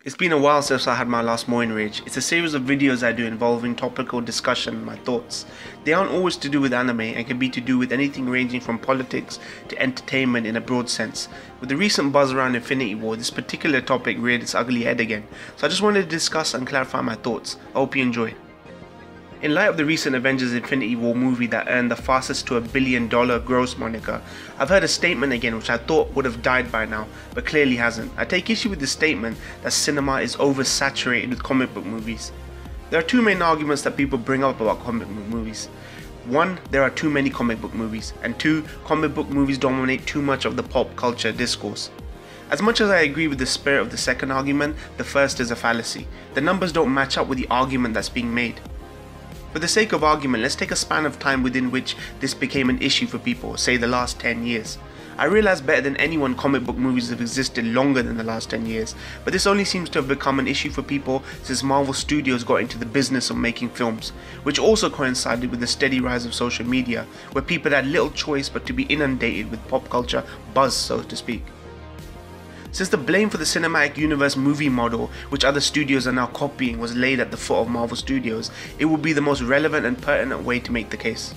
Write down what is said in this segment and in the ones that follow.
It's been a while since I had my last Moin Rage. It's a series of videos I do involving topical discussion and my thoughts. They aren't always to do with anime and can be to do with anything ranging from politics to entertainment in a broad sense. With the recent buzz around Infinity War, this particular topic reared its ugly head again, so I just wanted to discuss and clarify my thoughts. I hope you enjoy. In light of the recent Avengers Infinity War movie that earned the fastest to $1 billion gross moniker, I've heard a statement again which I thought would have died by now, but clearly hasn't. I take issue with the statement that cinema is oversaturated with comic book movies. There are two main arguments that people bring up about comic book movies. One, there are too many comic book movies, and two, comic book movies dominate too much of the pop culture discourse. As much as I agree with the spirit of the second argument, the first is a fallacy. The numbers don't match up with the argument that's being made. For the sake of argument, let's take a span of time within which this became an issue for people, say the last 10 years. I realize better than anyone comic book movies have existed longer than the last 10 years, but this only seems to have become an issue for people since Marvel Studios got into the business of making films, which also coincided with the steady rise of social media, where people had little choice but to be inundated with pop culture buzz, so to speak. Since the blame for the cinematic universe movie model, which other studios are now copying, was laid at the foot of Marvel Studios, it would be the most relevant and pertinent way to make the case.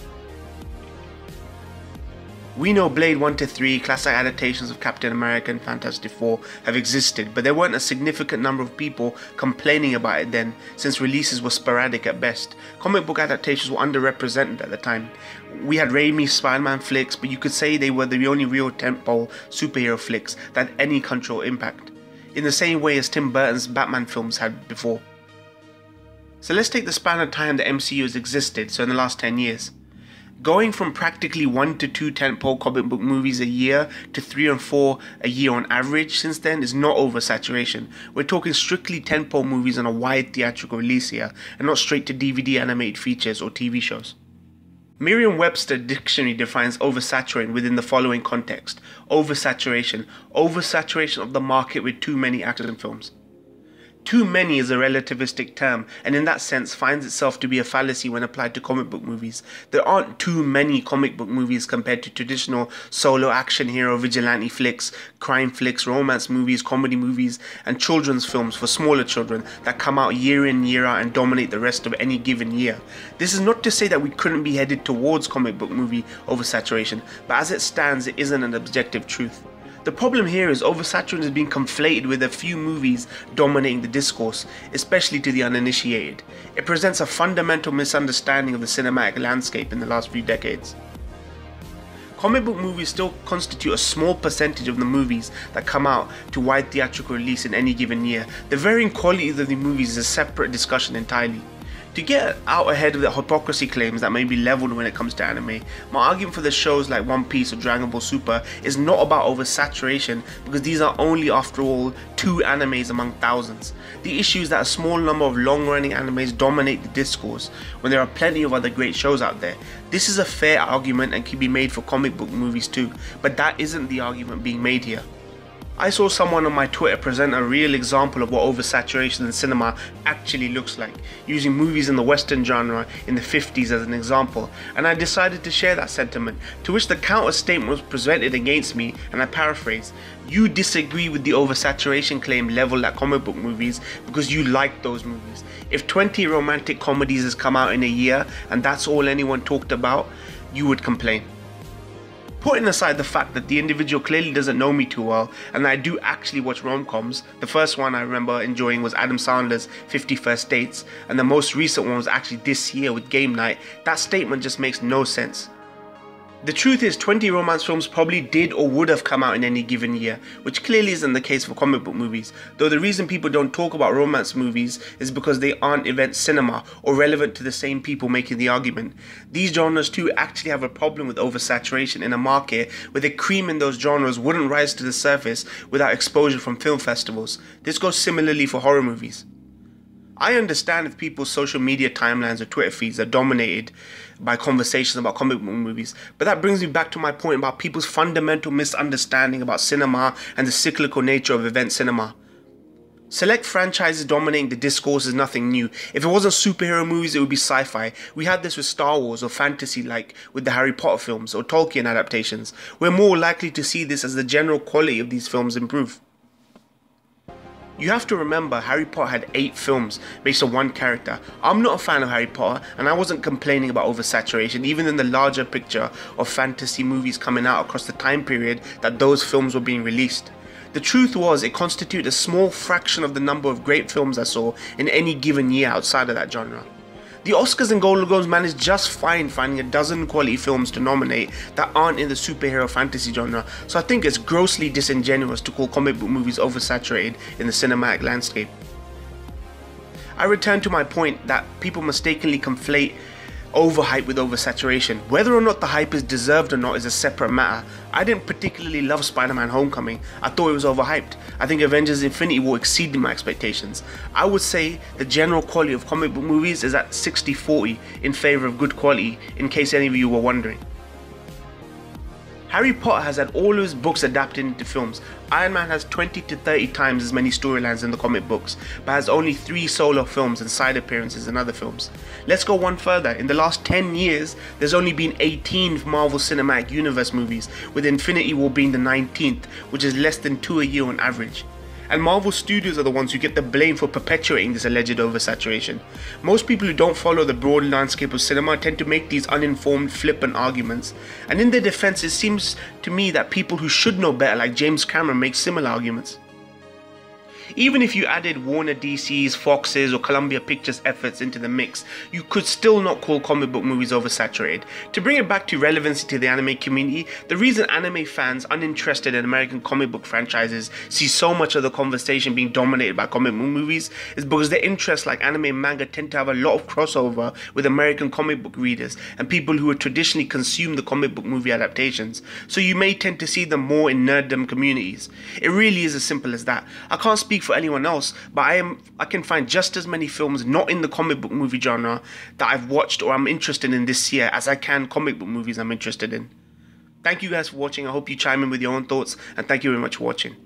We know Blade 1-3, classic adaptations of Captain America and Fantastic Four, have existed, but there weren't a significant number of people complaining about it then, since releases were sporadic at best. Comic book adaptations were underrepresented at the time. We had Raimi's Spider-Man flicks, but you could say they were the only real tentpole superhero flicks that had any cultural impact, in the same way as Tim Burton's Batman films had before. So let's take the span of time the MCU has existed, so in the last 10 years. Going from practically 1 to 2 tentpole comic book movies a year to 3 or 4 a year on average since then is not oversaturation. We're talking strictly tentpole movies on a wide theatrical release here, and not straight to DVD animated features or TV shows. Merriam-Webster dictionary defines oversaturating within the following context: oversaturation of the market with too many action films. Too many is a relativistic term, and in that sense finds itself to be a fallacy when applied to comic book movies. There aren't too many comic book movies compared to traditional solo action hero vigilante flicks, crime flicks, romance movies, comedy movies, and children's films for smaller children that come out year in, year out and dominate the rest of any given year. This is not to say that we couldn't be headed towards comic book movie oversaturation, but as it stands, it isn't an objective truth. The problem here is oversaturation is being conflated with a few movies dominating the discourse, especially to the uninitiated. It presents a fundamental misunderstanding of the cinematic landscape in the last few decades. Comic book movies still constitute a small percentage of the movies that come out to wide theatrical release in any given year. The varying qualities of the movies is a separate discussion entirely. To get out ahead of the hypocrisy claims that may be leveled when it comes to anime, my argument for the shows like One Piece or Dragon Ball Super is not about oversaturation, because these are only, after all, 2 animes among thousands. The issue is that a small number of long-running animes dominate the discourse when there are plenty of other great shows out there. This is a fair argument and can be made for comic book movies too, but that isn't the argument being made here. I saw someone on my Twitter present a real example of what oversaturation in cinema actually looks like, using movies in the Western genre in the 50s as an example, and I decided to share that sentiment, to which the counter statement was presented against me, and I paraphrase: "You disagree with the oversaturation claim leveled at comic book movies because you like those movies. If 20 romantic comedies has come out in a year and that's all anyone talked about, you would complain." Putting aside the fact that the individual clearly doesn't know me too well, and that I do actually watch rom-coms, the first one I remember enjoying was Adam Sandler's 50 First Dates, and the most recent one was actually this year with Game Night, that statement just makes no sense. The truth is, 20 romance films probably did or would have come out in any given year, which clearly isn't the case for comic book movies, though the reason people don't talk about romance movies is because they aren't event cinema or relevant to the same people making the argument. These genres too actually have a problem with oversaturation in a market where the cream in those genres wouldn't rise to the surface without exposure from film festivals. This goes similarly for horror movies. I understand if people's social media timelines or Twitter feeds are dominated by conversations about comic book movies, but that brings me back to my point about people's fundamental misunderstanding about cinema and the cyclical nature of event cinema. Select franchises dominating the discourse is nothing new. If it wasn't superhero movies, it would be sci-fi. We had this with Star Wars, or fantasy like with the Harry Potter films or Tolkien adaptations. We're more likely to see this as the general quality of these films improve. You have to remember, Harry Potter had 8 films based on one character. I'm not a fan of Harry Potter, and I wasn't complaining about oversaturation, even in the larger picture of fantasy movies coming out across the time period that those films were being released. The truth was, it constituted a small fraction of the number of great films I saw in any given year outside of that genre. The Oscars and Golden Globes managed just fine finding a dozen quality films to nominate that aren't in the superhero fantasy genre, so I think it's grossly disingenuous to call comic book movies oversaturated in the cinematic landscape. I return to my point that people mistakenly conflate overhype with oversaturation. Whether or not the hype is deserved or not is a separate matter. I didn't particularly love Spider-Man Homecoming. I thought it was overhyped. I think Avengers Infinity War exceeded my expectations. I would say the general quality of comic book movies is at 60-40 in favour of good quality, in case any of you were wondering. Harry Potter has had all of his books adapted into films. Iron Man has 20 to 30 times as many storylines in the comic books, but has only 3 solo films and side appearances in other films. Let's go one further. In the last 10 years, there's only been 18 Marvel Cinematic Universe movies, with Infinity War being the 19th, which is less than 2 a year on average. And Marvel Studios are the ones who get the blame for perpetuating this alleged oversaturation. Most people who don't follow the broad landscape of cinema tend to make these uninformed, flippant arguments. And in their defense, it seems to me that people who should know better, like James Cameron, make similar arguments. Even if you added Warner DC's, Fox's or Columbia Pictures efforts into the mix, you could still not call comic book movies oversaturated. To bring it back to relevancy to the anime community, the reason anime fans uninterested in American comic book franchises see so much of the conversation being dominated by comic book movies is because their interests like anime and manga tend to have a lot of crossover with American comic book readers and people who would traditionally consume the comic book movie adaptations, so you may tend to see them more in nerddom communities. It really is as simple as that. I can't speak for anyone else, but I can find just as many films not in the comic book movie genre that I've watched or I'm interested in this year as I can comic book movies I'm interested in. Thank you guys for watching. I hope you chime in with your own thoughts, and thank you very much for watching.